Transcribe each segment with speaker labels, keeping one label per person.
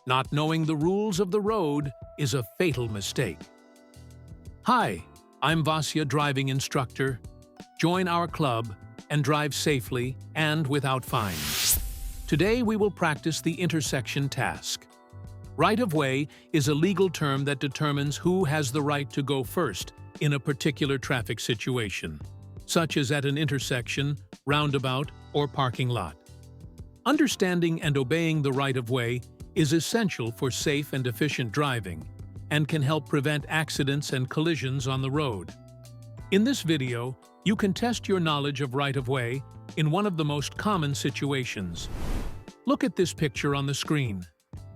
Speaker 1: Not knowing the rules of the road is a fatal mistake. Hi, I'm Vasya, driving instructor. Join our club and drive safely and without fines. Today we will practice the intersection task. Right-of-way is a legal term that determines who has the right to go first in a particular traffic situation, such as at an intersection, roundabout, or parking lot. Understanding and obeying the right-of-way is essential for safe and efficient driving and can help prevent accidents and collisions on the road. In this video, you can test your knowledge of right-of-way in one of the most common situations. Look at this picture on the screen.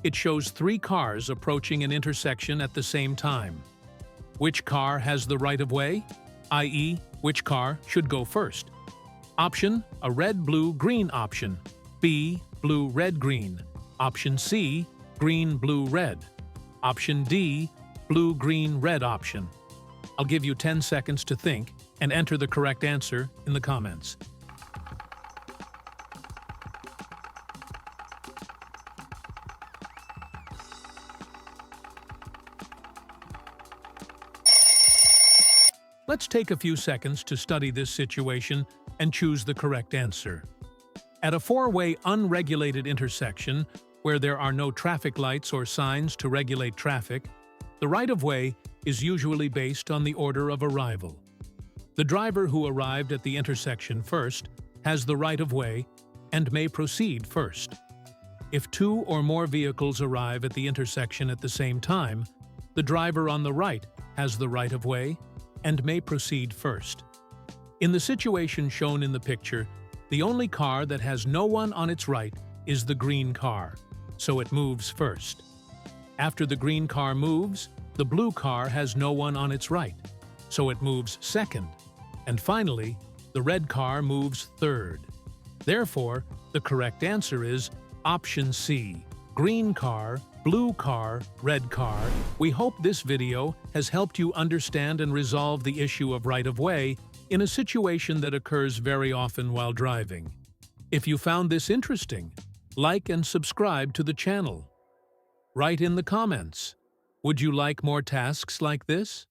Speaker 1: It shows 3 cars approaching an intersection at the same time. Which car has the right-of-way? i.e., which car should go first? Option: a red, blue, green option. B: blue, red, green. Option C: green, blue, red. Option D: blue, green, red option. I'll give you 10 seconds to think and enter the correct answer in the comments. Let's take a few seconds to study this situation and choose the correct answer. At a 4-way unregulated intersection, where there are no traffic lights or signs to regulate traffic, the right-of-way is usually based on the order of arrival. The driver who arrived at the intersection first has the right-of-way and may proceed first. If 2 or more vehicles arrive at the intersection at the same time, the driver on the right has the right-of-way and may proceed first. In the situation shown in the picture, the only car that has no one on its right is the green car, so it moves first. After the green car moves, the blue car has no one on its right, so it moves second. And finally, the red car moves third. Therefore, the correct answer is option C: green car, blue car, red car. We hope this video has helped you understand and resolve the issue of right-of-way in a situation that occurs very often while driving. If you found this interesting, like and subscribe to the channel. Write in the comments. Would you like more tasks like this?